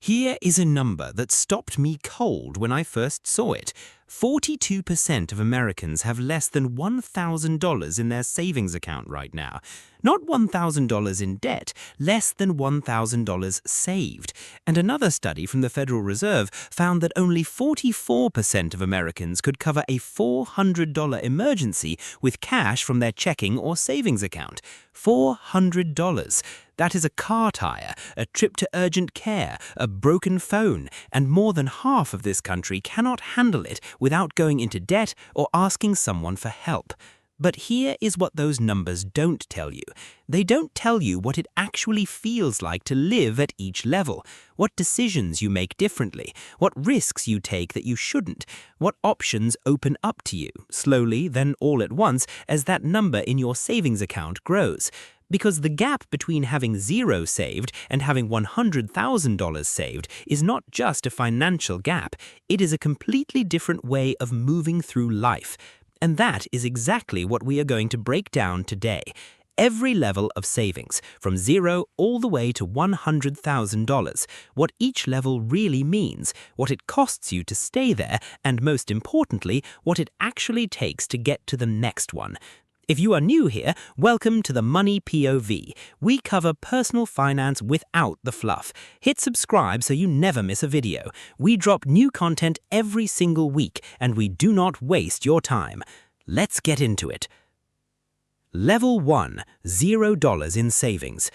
Here is a number that stopped me cold when I first saw it. 42% of Americans have less than $1,000 in their savings account right now. Not $1,000 in debt, less than $1,000 saved. And another study from the Federal Reserve found that only 44% of Americans could cover a $400 emergency with cash from their checking or savings account. $400. That is a car tire, a trip to urgent care, a broken phone, and more than half of this country cannot handle it without going into debt or asking someone for help. But here is what those numbers don't tell you. They don't tell you what it actually feels like to live at each level, what decisions you make differently, what risks you take that you shouldn't, what options open up to you, slowly, then all at once, as that number in your savings account grows. Because the gap between having zero saved and having $100,000 saved is not just a financial gap, it is a completely different way of moving through life. And that is exactly what we are going to break down today. Every level of savings, from zero all the way to $100,000, what each level really means, what it costs you to stay there, and most importantly, what it actually takes to get to the next one. If you are new here, welcome to the Money POV. We cover personal finance without the fluff. Hit subscribe so you never miss a video. We drop new content every single week, and we do not waste your time. Let's get into it. Level 1. $0 in savings.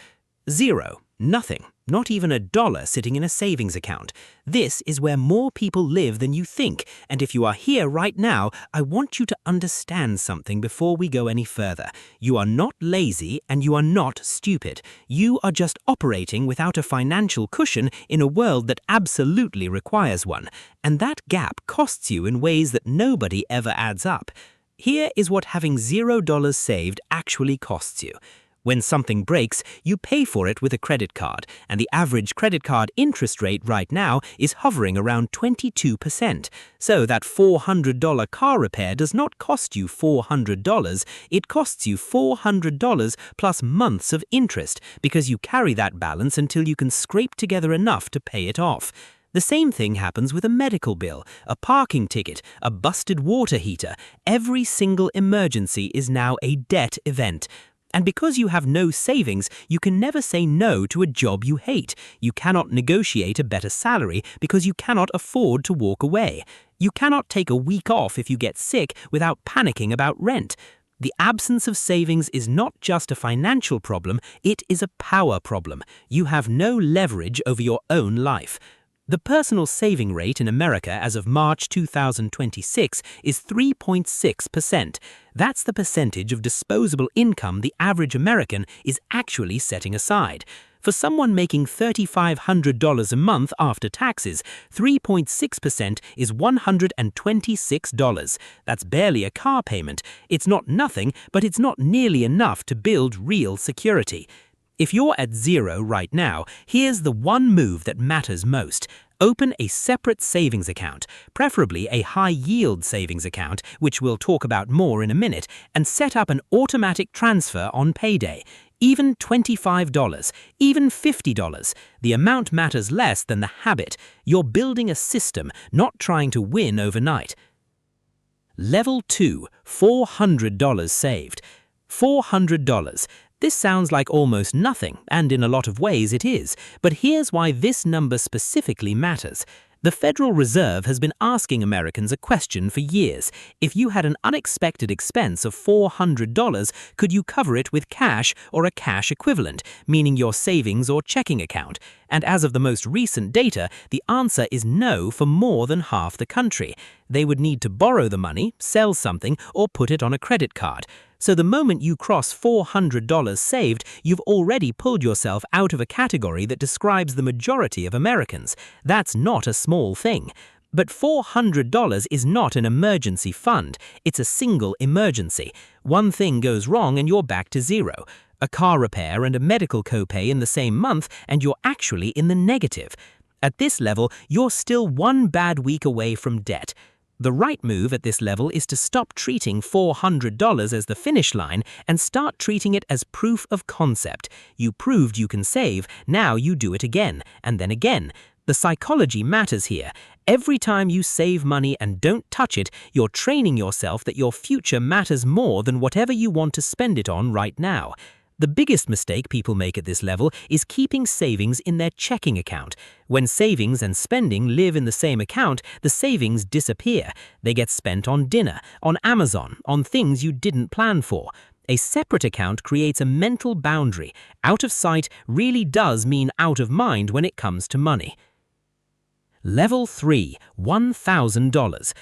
Zero. Nothing. Not even a dollar sitting in a savings account. This is where more people live than you think, and if you are here right now, I want you to understand something before we go any further. You are not lazy and you are not stupid. You are just operating without a financial cushion in a world that absolutely requires one, and that gap costs you in ways that nobody ever adds up. Here is what having $0 saved actually costs you. When something breaks, you pay for it with a credit card, and the average credit card interest rate right now is hovering around 22%. So that $400 car repair does not cost you $400, it costs you $400 plus months of interest, because you carry that balance until you can scrape together enough to pay it off. The same thing happens with a medical bill, a parking ticket, a busted water heater. Every single emergency is now a debt event. And because you have no savings, you can never say no to a job you hate. You cannot negotiate a better salary because you cannot afford to walk away. You cannot take a week off if you get sick without panicking about rent. The absence of savings is not just a financial problem, it is a power problem. You have no leverage over your own life. The personal saving rate in America as of March 2026 is 3.6%. That's the percentage of disposable income the average American is actually setting aside. For someone making $3,500 a month after taxes, 3.6% is $126. That's barely a car payment. It's not nothing, but it's not nearly enough to build real security. If you're at zero right now, here's the one move that matters most. Open a separate savings account, preferably a high-yield savings account, which we'll talk about more in a minute, and set up an automatic transfer on payday. Even $25, even $50. The amount matters less than the habit. You're building a system, not trying to win overnight. Level 2. $400 saved. $400. This sounds like almost nothing, and in a lot of ways it is, but here's why this number specifically matters. The Federal Reserve has been asking Americans a question for years. If you had an unexpected expense of $400, could you cover it with cash or a cash equivalent, meaning your savings or checking account? And as of the most recent data, the answer is no for more than half the country. They would need to borrow the money, sell something, or put it on a credit card. So the moment you cross $400 saved, you've already pulled yourself out of a category that describes the majority of Americans. That's not a small thing. But $400 is not an emergency fund. It's a single emergency. One thing goes wrong and you're back to zero. A car repair and a medical copay in the same month and you're actually in the negative. At this level, you're still one bad week away from debt. The right move at this level is to stop treating $400 as the finish line and start treating it as proof of concept. You proved you can save, now you do it again, and then again. The psychology matters here. Every time you save money and don't touch it, you're training yourself that your future matters more than whatever you want to spend it on right now. The biggest mistake people make at this level is keeping savings in their checking account. When savings and spending live in the same account, the savings disappear. They get spent on dinner, on Amazon, on things you didn't plan for. A separate account creates a mental boundary. Out of sight really does mean out of mind when it comes to money. Level 3, $1,000.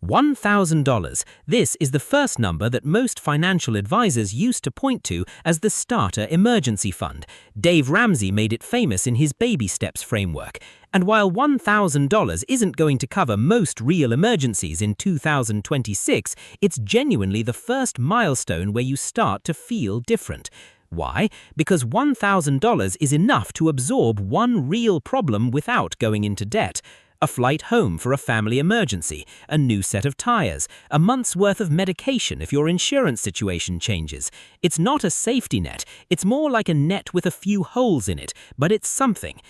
$1,000. This is the first number that most financial advisors used to point to as the starter emergency fund. Dave Ramsey made it famous in his Baby Steps framework. And while $1,000 isn't going to cover most real emergencies in 2026, it's genuinely the first milestone where you start to feel different. Why? Because $1,000 is enough to absorb one real problem without going into debt. A flight home for a family emergency, a new set of tires, a month's worth of medication if your insurance situation changes. It's not a safety net, it's more like a net with a few holes in it, but it's something.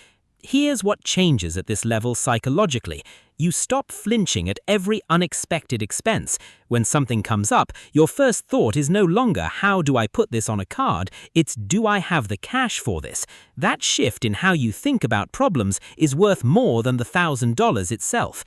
Here's what changes at this level psychologically. You stop flinching at every unexpected expense. When something comes up, your first thought is no longer, how do I put this on a card? It's, do I have the cash for this? That shift in how you think about problems is worth more than the $1,000 itself.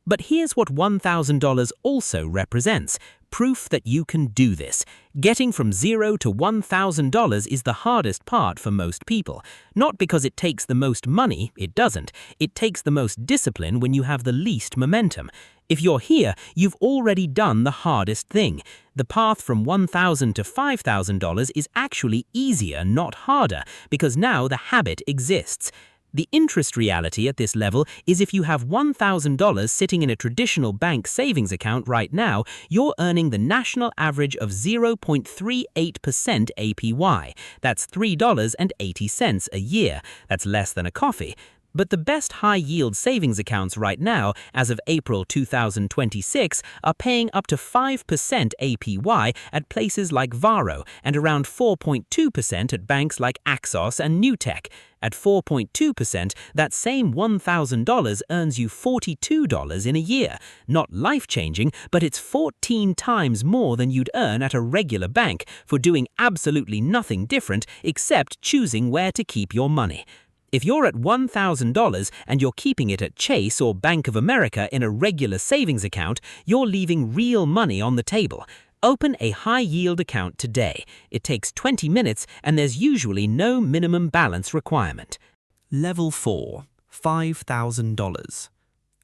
But here's what $1,000 also represents. Proof that you can do this. Getting from $0 to $1,000 is the hardest part for most people. Not because it takes the most money, it doesn't. It takes the most discipline when you have the least momentum. If you're here, you've already done the hardest thing. The path from $1,000 to $5,000 is actually easier, not harder, because now the habit exists. The interest reality at this level is if you have $1,000 sitting in a traditional bank savings account right now, you're earning the national average of 0.38% APY. That's $3.80 a year. That's less than a coffee. But the best high-yield savings accounts right now, as of April 2026, are paying up to 5% APY at places like Varo and around 4.2% at banks like Axos and Newtek. At 4.2%, that same $1,000 earns you $42 in a year. Not life-changing, but it's 14 times more than you'd earn at a regular bank for doing absolutely nothing different except choosing where to keep your money. If you're at $1,000 and you're keeping it at Chase or Bank of America in a regular savings account, you're leaving real money on the table. Open a high-yield account today. It takes 20 minutes and there's usually no minimum balance requirement. Level 4, $5,000.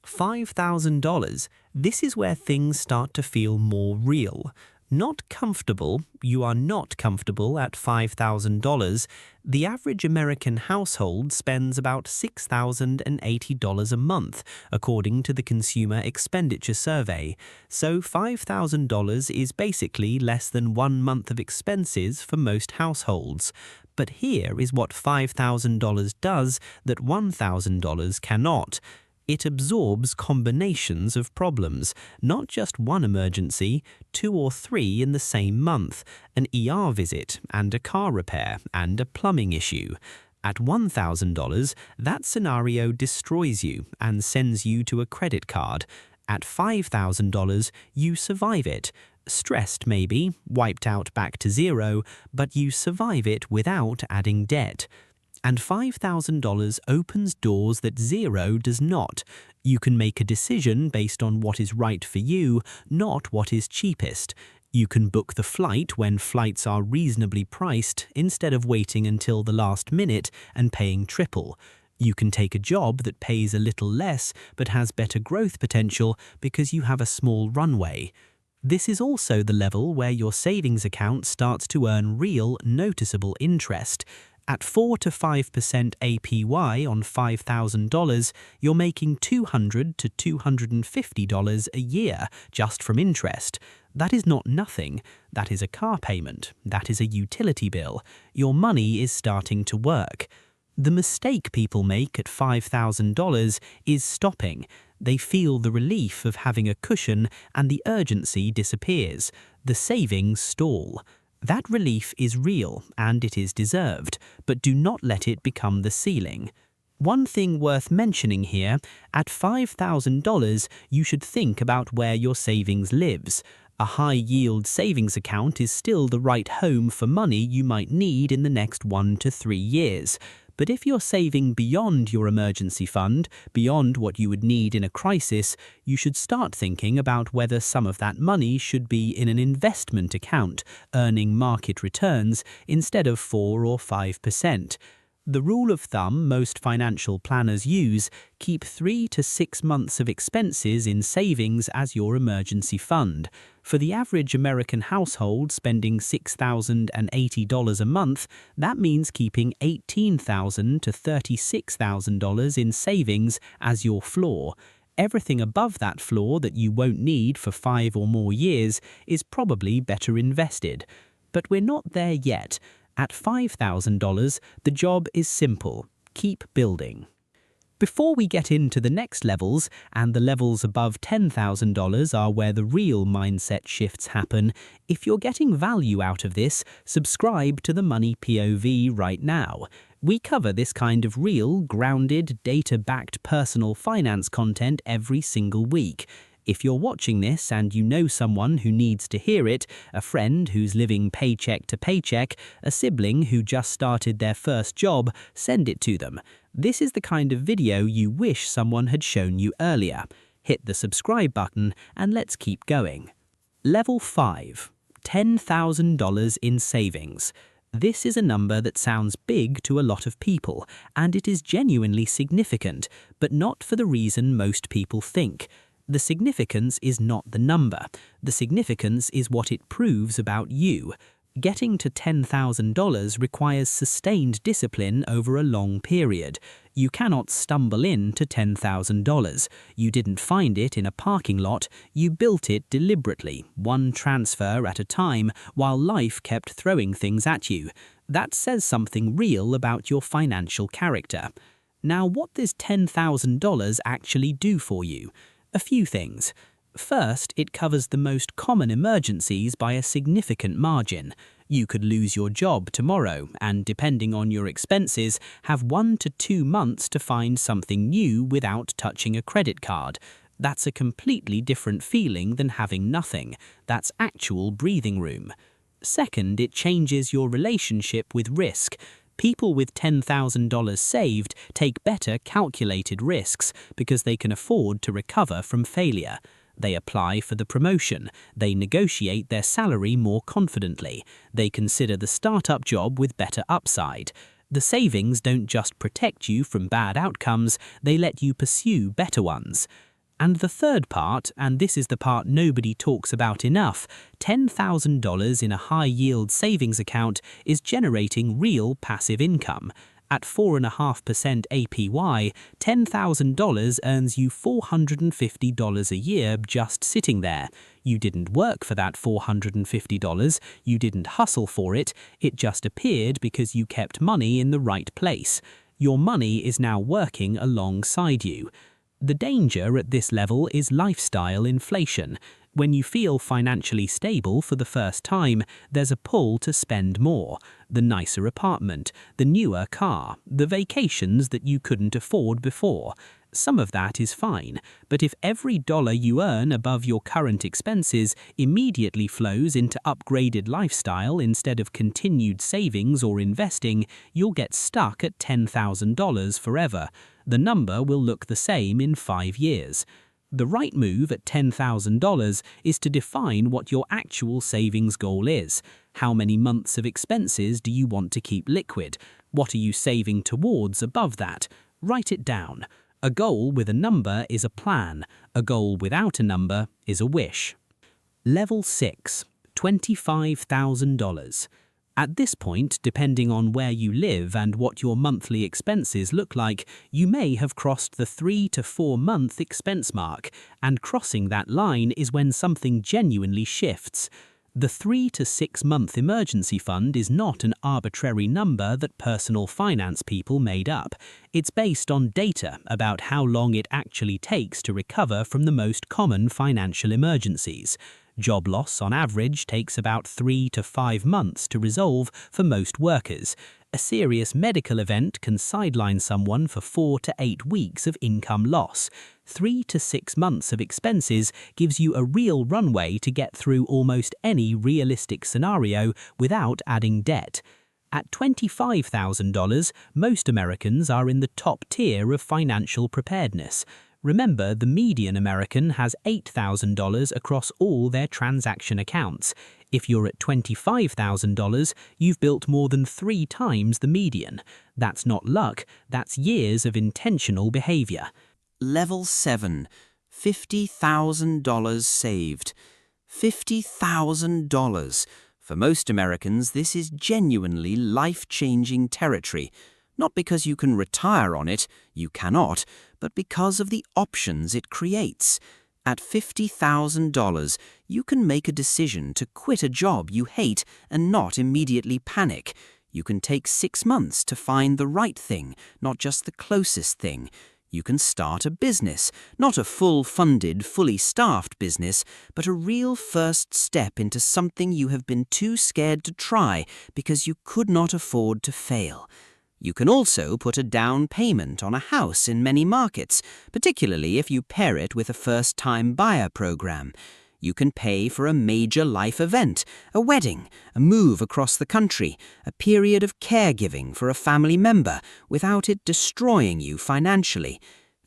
$5,000, this is where things start to feel more real. Not comfortable, you are not comfortable at $5,000. The average American household spends about $6,080 a month, according to the Consumer Expenditure Survey. So $5,000 is basically less than 1 month of expenses for most households. But here is what $5,000 does that $1,000 cannot. It absorbs combinations of problems, not just one emergency, 2 or 3 in the same month, an ER visit and a car repair and a plumbing issue. At $1,000, that scenario destroys you and sends you to a credit card. At $5,000, you survive it. Stressed maybe, wiped out back to zero, but you survive it without adding debt. And $5,000 opens doors that zero does not. You can make a decision based on what is right for you, not what is cheapest. You can book the flight when flights are reasonably priced instead of waiting until the last minute and paying triple. You can take a job that pays a little less but has better growth potential because you have a small runway. This is also the level where your savings account starts to earn real, noticeable interest. At 4 to 5% APY on $5,000, you're making $200 to $250 a year just from interest. That is not nothing. That is a car payment. That is a utility bill. Your money is starting to work. The mistake people make at $5,000 is stopping. They feel the relief of having a cushion and the urgency disappears. The savings stall. That relief is real and it is deserved, but do not let it become the ceiling. One thing worth mentioning here, at $5,000, you should think about where your savings lives. A high-yield savings account is still the right home for money you might need in the next 1 to 3 years. But if you're saving beyond your emergency fund, beyond what you would need in a crisis, you should start thinking about whether some of that money should be in an investment account, earning market returns instead of 4 or 5%. The rule of thumb most financial planners use: keep 3 to 6 months of expenses in savings as your emergency fund. For the average American household spending $6,080 a month, that means keeping $18,000 to $36,000 in savings as your floor. Everything above that floor that you won't need for 5 or more years is probably better invested. But we're not there yet. At $5,000, the job is simple: keep building. Before we get into the next levels, and the levels above $10,000 are where the real mindset shifts happen, if you're getting value out of this, subscribe to the Money POV right now. We cover this kind of real, grounded, data-backed personal finance content every single week. If you're watching this and you know someone who needs to hear it, a friend who's living paycheck to paycheck, a sibling who just started their first job, send it to them. This is the kind of video you wish someone had shown you earlier. Hit the subscribe button and let's keep going. Level 5. $10,000 in savings. This is a number that sounds big to a lot of people, and it is genuinely significant, but not for the reason most people think. The significance is not the number. The significance is what it proves about you. Getting to $10,000 requires sustained discipline over a long period. You cannot stumble into $10,000. You didn't find it in a parking lot. You built it deliberately, one transfer at a time, while life kept throwing things at you. That says something real about your financial character. Now, what does $10,000 actually do for you? A few things. First, it covers the most common emergencies by a significant margin. You could lose your job tomorrow and, depending on your expenses, have 1 to 2 months to find something new without touching a credit card. That's a completely different feeling than having nothing. That's actual breathing room. Second, it changes your relationship with risk. People with $10,000 saved take better calculated risks because they can afford to recover from failure. They apply for the promotion. They negotiate their salary more confidently. They consider the startup job with better upside. The savings don't just protect you from bad outcomes, they let you pursue better ones. And the third part, and this is the part nobody talks about enough, $10,000 in a high-yield savings account is generating real passive income. At 4.5% APY, $10,000 earns you $450 a year just sitting there. You didn't work for that $450, you didn't hustle for it, it just appeared because you kept money in the right place. Your money is now working alongside you. The danger at this level is lifestyle inflation. When you feel financially stable for the first time, there's a pull to spend more. The nicer apartment, the newer car, the vacations that you couldn't afford before. Some of that is fine, but if every dollar you earn above your current expenses immediately flows into upgraded lifestyle instead of continued savings or investing, you'll get stuck at $10,000 forever. The number will look the same in 5 years. The right move at $10,000 is to define what your actual savings goal is. How many months of expenses do you want to keep liquid? What are you saving towards above that? Write it down. A goal with a number is a plan. A goal without a number is a wish. Level 6. $25,000. At this point, depending on where you live and what your monthly expenses look like, you may have crossed the 3 to 4 month expense mark, and crossing that line is when something genuinely shifts. The 3 to 6 month emergency fund is not an arbitrary number that personal finance people made up. It's based on data about how long it actually takes to recover from the most common financial emergencies. Job loss on average takes about 3 to 5 months to resolve for most workers. A serious medical event can sideline someone for 4 to 8 weeks of income loss. 3 to 6 months of expenses gives you a real runway to get through almost any realistic scenario without adding debt. At $25,000, most Americans are in the top tier of financial preparedness. Remember, the median American has $8,000 across all their transaction accounts. If you're at $25,000, you've built more than 3 times the median. That's not luck, that's years of intentional behavior. Level 7. $50,000 saved. $50,000. For most Americans, this is genuinely life-changing territory. Not because you can retire on it, you cannot, but because of the options it creates. At $50,000, you can make a decision to quit a job you hate and not immediately panic. You can take 6 months to find the right thing, not just the closest thing. You can start a business, not a full-funded, fully staffed business, but a real first step into something you have been too scared to try because you could not afford to fail. You can also put a down payment on a house in many markets, particularly if you pair it with a first-time buyer program. You can pay for a major life event, a wedding, a move across the country, a period of caregiving for a family member without it destroying you financially.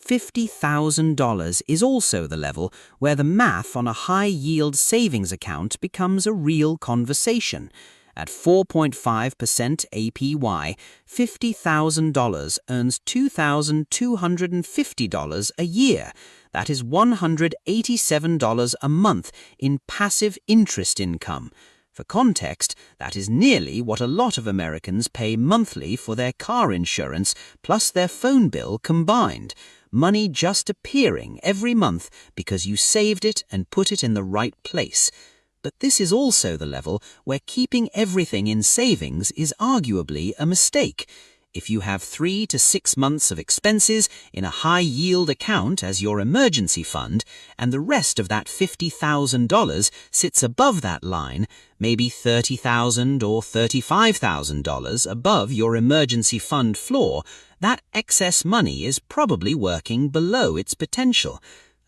$50,000 is also the level where the math on a high-yield savings account becomes a real conversation. At 4.5% APY, $50,000 earns $2,250 a year. That is $187 a month in passive interest income. For context, that is nearly what a lot of Americans pay monthly for their car insurance plus their phone bill combined. Money just appearing every month because you saved it and put it in the right place. But this is also the level where keeping everything in savings is arguably a mistake. If you have 3 to 6 months of expenses in a high-yield account as your emergency fund, and the rest of that $50,000 sits above that line, maybe $30,000 or $35,000 above your emergency fund floor, that excess money is probably working below its potential.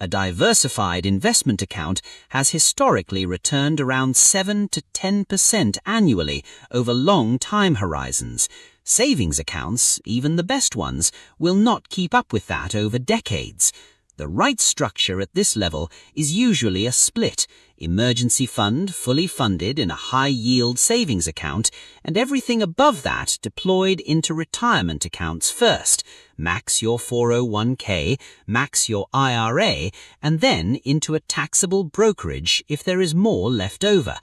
A diversified investment account has historically returned around 7 to 10% annually over long time horizons. Savings accounts, even the best ones, will not keep up with that over decades. The right structure at this level is usually a split: emergency fund fully funded in a high-yield savings account, and everything above that deployed into retirement accounts first. Max your 401k, max your IRA, and then into a taxable brokerage if there is more left over.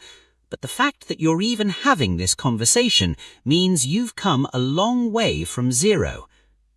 But the fact that you're even having this conversation means you've come a long way from zero.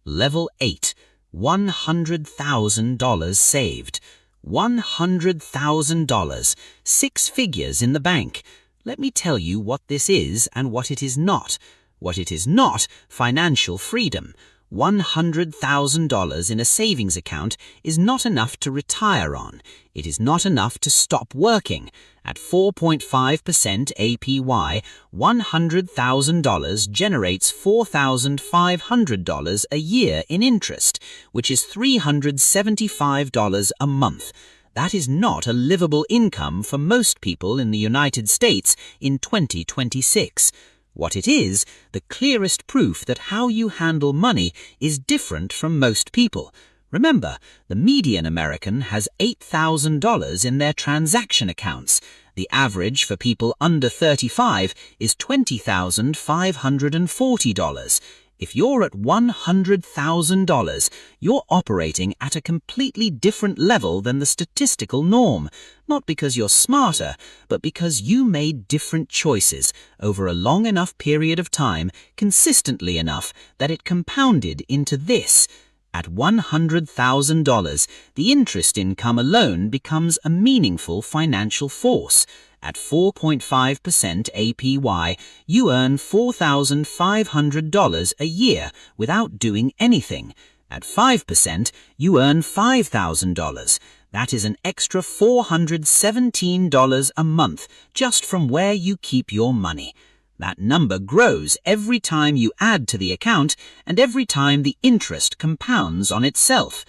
Level 8. $100,000 saved. $100,000. 6 figures in the bank. Let me tell you what this is and what it is not. What it is not: financial freedom. $100,000 in a savings account is not enough to retire on. It is not enough to stop working. At 4.5% APY, $100,000 generates $4,500 a year in interest, which is $375 a month. That is not a livable income for most people in the United States in 2026. What it is, the clearest proof that how you handle money is different from most people. Remember, the median American has $8,000 in their transaction accounts. The average for people under 35 is $20,540. If you're at $100,000, you're operating at a completely different level than the statistical norm, not because you're smarter, but because you made different choices over a long enough period of time, consistently enough, that it compounded into this. At $100,000, the interest income alone becomes a meaningful financial force. At 4.5% APY, you earn $4,500 a year without doing anything. At 5%, you earn $5,000. That is an extra $417 a month just from where you keep your money. That number grows every time you add to the account and every time the interest compounds on itself.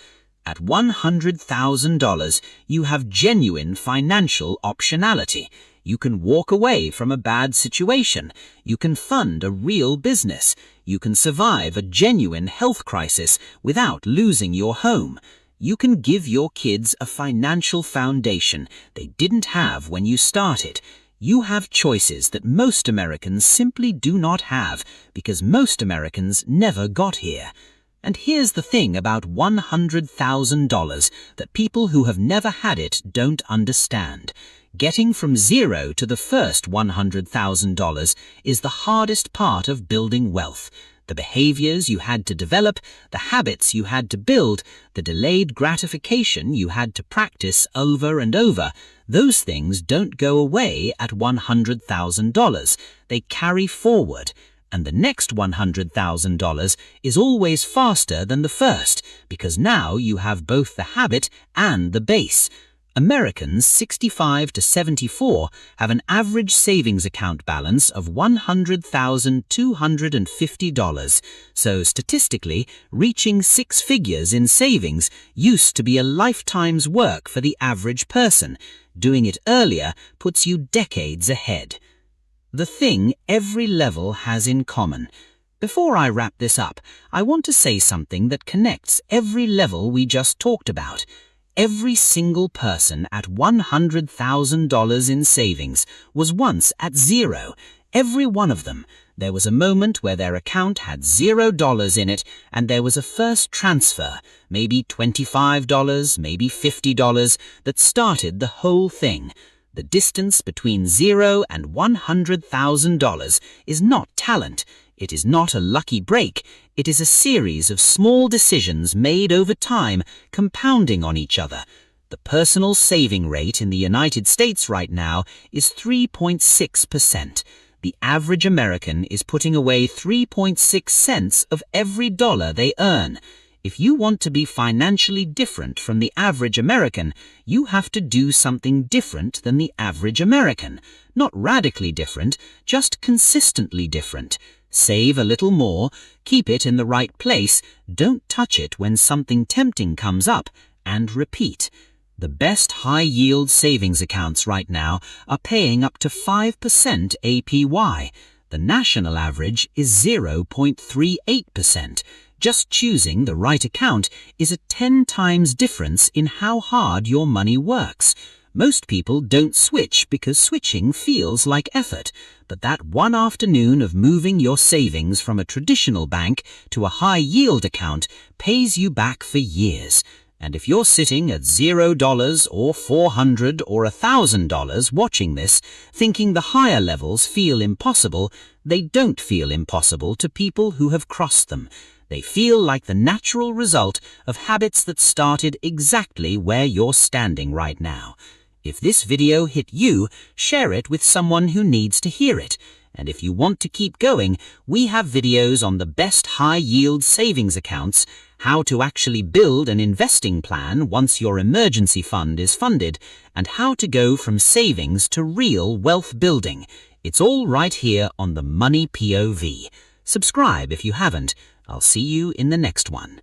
At $100,000, you have genuine financial optionality. You can walk away from a bad situation. You can fund a real business. You can survive a genuine health crisis without losing your home. You can give your kids a financial foundation they didn't have when you started. You have choices that most Americans simply do not have because most Americans never got here. And here's the thing about $100,000 that people who have never had it don't understand. Getting from zero to the first $100,000 is the hardest part of building wealth. The behaviors you had to develop, the habits you had to build, the delayed gratification you had to practice over and over, those things don't go away at $100,000. They carry forward. And the next $100,000 is always faster than the first because now you have both the habit and the base. Americans 65 to 74 have an average savings account balance of $100,250. So statistically, reaching six figures in savings used to be a lifetime's work for the average person. Doing it earlier puts you decades ahead. The thing every level has in common. Before I wrap this up, I want to say something that connects every level we just talked about. Every single person at $100,000 in savings was once at zero. Every one of them. There was a moment where their account had $0 in it and there was a first transfer, maybe $25, maybe $50, that started the whole thing. The distance between $0 and $100,000 is not talent. It is not a lucky break. It is a series of small decisions made over time, compounding on each other. The personal saving rate in the United States right now is 3.6%. The average American is putting away 3.6 cents of every dollar they earn. If you want to be financially different from the average American, you have to do something different than the average American. Not radically different, just consistently different. Save a little more, keep it in the right place, don't touch it when something tempting comes up, and repeat. The best high-yield savings accounts right now are paying up to 5% APY. The national average is 0.38%. Just choosing the right account is a 10 times difference in how hard your money works. Most people don't switch because switching feels like effort, but that one afternoon of moving your savings from a traditional bank to a high-yield account pays you back for years. And if you're sitting at $0 or $400 or $1,000 watching this, thinking the higher levels feel impossible, they don't feel impossible to people who have crossed them. They feel like the natural result of habits that started exactly where you're standing right now. If this video hit you, share it with someone who needs to hear it. And if you want to keep going, we have videos on the best high-yield savings accounts, how to actually build an investing plan once your emergency fund is funded, and how to go from savings to real wealth building. It's all right here on the Money POV. Subscribe if you haven't. I'll see you in the next one.